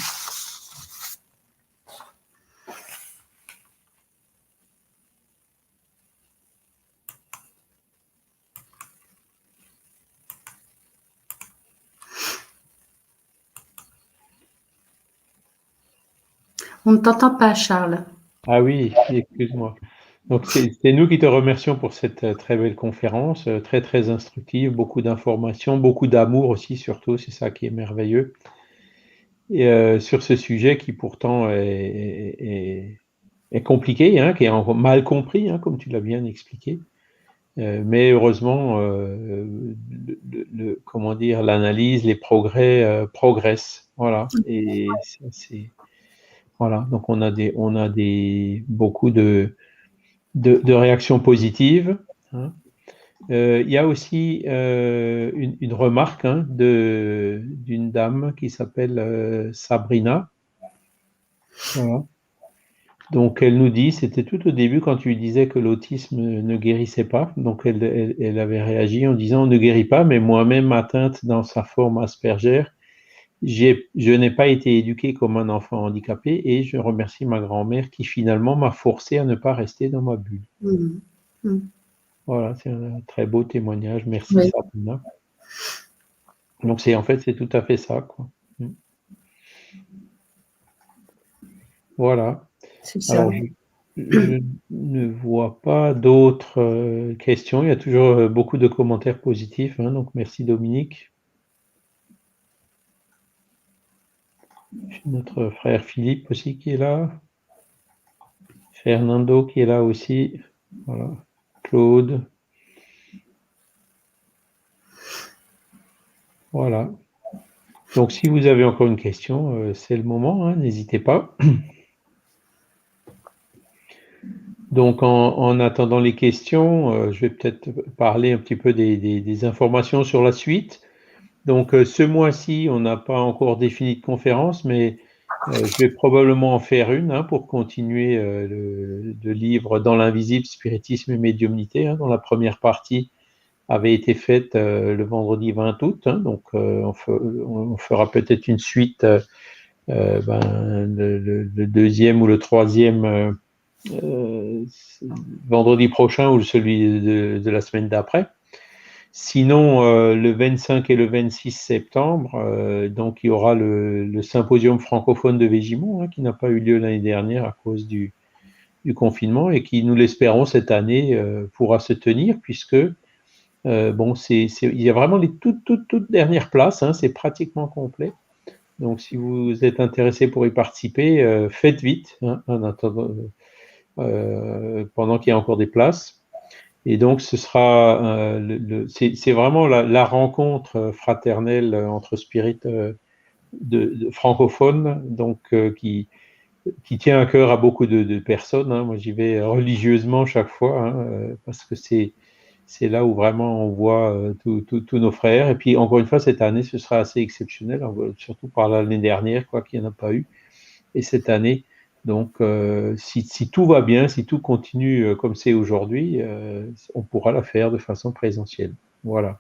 On ne t'entend pas, Charles. Ah oui, excuse-moi. Donc c'est nous qui te remercions pour cette très belle conférence, très très instructive, beaucoup d'informations, beaucoup d'amour aussi surtout, c'est ça qui est merveilleux. Et sur ce sujet qui pourtant est compliqué, hein, qui est mal compris, hein, comme tu l'as bien expliqué. Mais heureusement, comment dire, l'analyse, les progrès progressent. Voilà. Et c'est voilà. Donc on a beaucoup de réactions positives. Hein. Il y a aussi une remarque hein, d'une dame qui s'appelle Sabrina. Voilà. Donc elle nous dit, c'était tout au début quand tu lui disais que l'autisme ne guérissait pas. Donc elle avait réagi en disant, on ne guérit pas, mais moi-même atteinte dans sa forme Asperger, je n'ai pas été éduquée comme un enfant handicapé et je remercie ma grand-mère qui finalement m'a forcé à ne pas rester dans ma bulle. Mmh. Mmh. Voilà, c'est un très beau témoignage. Merci Oui. Sabrina. Donc en fait c'est tout à fait ça, quoi. Voilà. C'est ça. Alors je ne vois pas d'autres questions. Il y a toujours beaucoup de commentaires positifs, hein, donc merci Dominique. Notre frère Philippe aussi qui est là. Fernando qui est là aussi. Voilà. Claude. Voilà. Donc si vous avez encore une question, c'est le moment, hein, n'hésitez pas. Donc en attendant les questions, je vais peut-être parler un petit peu des informations sur la suite. Donc ce mois-ci, on n'a pas encore défini de conférence, mais je vais probablement en faire une hein, pour continuer le livre Dans l'invisible, spiritisme et médiumnité, hein, dont la première partie avait été faite le vendredi 20 août. Hein, donc on fera peut-être une suite le deuxième ou le troisième vendredi prochain ou celui de la semaine d'après. Sinon, le 25 et le 26 septembre, donc il y aura le symposium francophone de Végimont, hein, qui n'a pas eu lieu l'année dernière à cause du confinement et qui, nous l'espérons, cette année pourra se tenir puisque bon, il y a vraiment les toutes dernières places, hein, c'est pratiquement complet. Donc, si vous êtes intéressé pour y participer, faites vite hein, en attendant, pendant qu'il y a encore des places. Et donc, ce sera c'est vraiment la rencontre fraternelle entre spirit de francophones, donc qui tient à cœur à beaucoup de personnes. Hein. Moi, j'y vais religieusement chaque fois hein, parce que c'est là où vraiment on voit tous nos frères. Et puis, encore une fois, cette année, ce sera assez exceptionnel, surtout par l'année dernière, quoi qu'il n'y en a pas eu. Et cette année, donc, si tout va bien, si tout continue comme c'est aujourd'hui, on pourra la faire de façon présentielle. Voilà.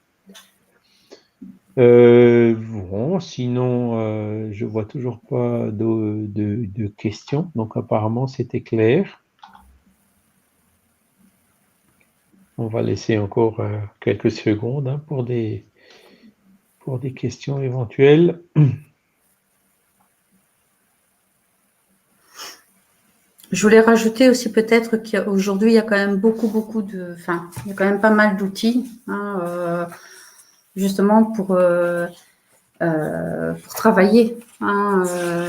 Bon, sinon, je vois toujours pas de questions, donc apparemment c'était clair. On va laisser encore quelques secondes hein, pour des questions éventuelles. Je voulais rajouter aussi peut-être qu'aujourd'hui, il y a quand même beaucoup il y a quand même pas mal d'outils, hein, justement pour travailler hein,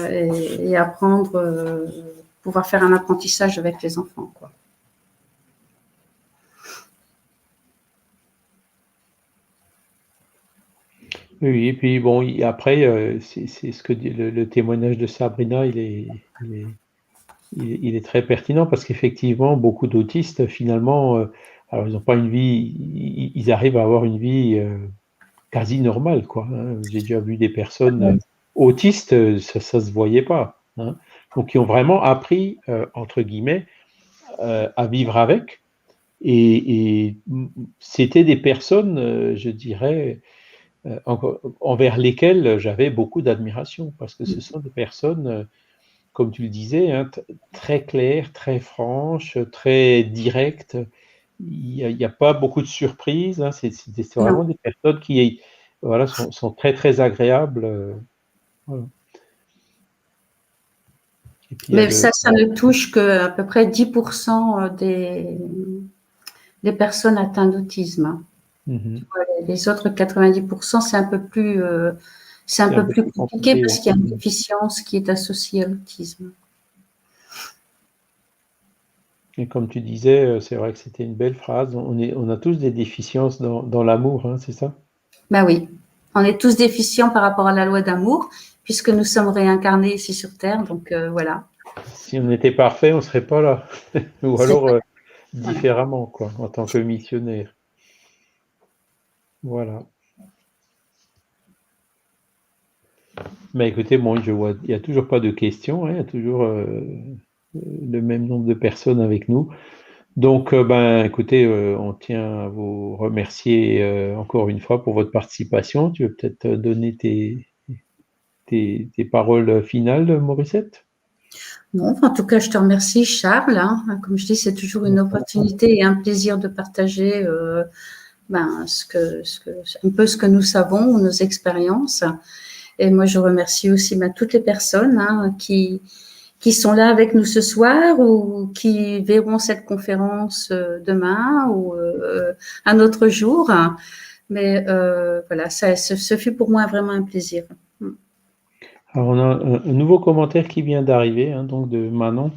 et apprendre, pouvoir faire un apprentissage avec les enfants, quoi. Oui, et puis bon, après, c'est ce que dit le témoignage de Sabrina, il est il est très pertinent parce qu'effectivement, beaucoup d'autistes, finalement, alors ils n'ont pas une vie, ils arrivent à avoir une vie quasi normale, quoi, hein. J'ai déjà vu des personnes autistes, ça se voyait pas, hein. Donc, qui ont vraiment appris, entre guillemets, à vivre avec. Et c'était des personnes, je dirais, envers lesquelles j'avais beaucoup d'admiration parce que ce sont des personnes, comme tu le disais, hein, très claires, très franches, très directes. Il y a pas beaucoup de surprises, hein. C'est Non. vraiment des personnes qui, voilà, sont très, très agréables, voilà. Et puis il y a Mais le ça ne touche qu'à peu près 10% des personnes atteintes d'autisme. mmh Les autres 90%, c'est un c'est un peu peu plus plus compliqué compliqué, parce qu'il y a une mmh. déficience qui est associée à l'autisme. Et comme tu disais, c'est vrai que c'était une belle phrase. On a tous des déficiences dans l'amour, hein, c'est ça? Ben oui, on est tous déficients par rapport à la loi d'amour, puisque nous sommes réincarnés ici sur Terre, donc voilà. Si on était parfait, on serait pas là. Ou C'est alors, voilà. différemment, quoi, en tant que missionnaire. Voilà. Bah, écoutez, bon, je vois, il y a toujours pas de questions, hein, il y a toujours, le même nombre de personnes avec nous. Donc, ben, écoutez, on tient à vous remercier, encore une fois pour votre participation. Tu veux peut-être, donner tes paroles finales, Morissette? Non, en tout cas, je te remercie, Charles, hein. Comme je dis, c'est toujours une opportunité et un plaisir de partager un peu ce que nous savons, nos expériences. Et moi, je remercie aussi toutes les personnes qui sont là avec nous ce soir ou qui verront cette conférence demain ou un autre jour. Mais voilà, ce fut pour moi vraiment un plaisir. Alors, on a un nouveau commentaire qui vient d'arriver, hein, donc de Manon,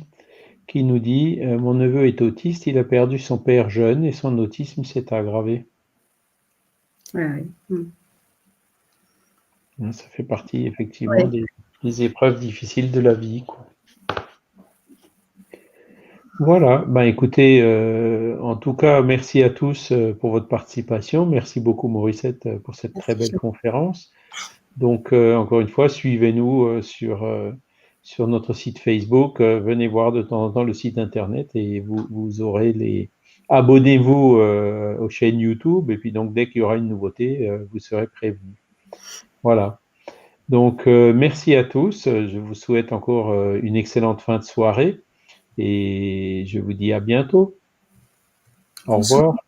qui nous dit, mon neveu est autiste, il a perdu son père jeune et son autisme s'est aggravé. Ouais, ouais. Hein, ça fait partie effectivement Ouais. des épreuves difficiles de la vie, quoi. Voilà, ben écoutez, en tout cas, merci à tous pour votre participation. Merci beaucoup, Morissette, pour cette très belle Merci. conférence. Donc, encore une fois, suivez-nous sur notre site Facebook. Venez voir de temps en temps le site internet et vous aurez les. Abonnez-vous aux chaînes YouTube et puis donc dès qu'il y aura une nouveauté, vous serez prévenus. Voilà. Donc, merci à tous. Je vous souhaite encore une excellente fin de soirée et je vous dis à bientôt. Au Bonsoir. revoir.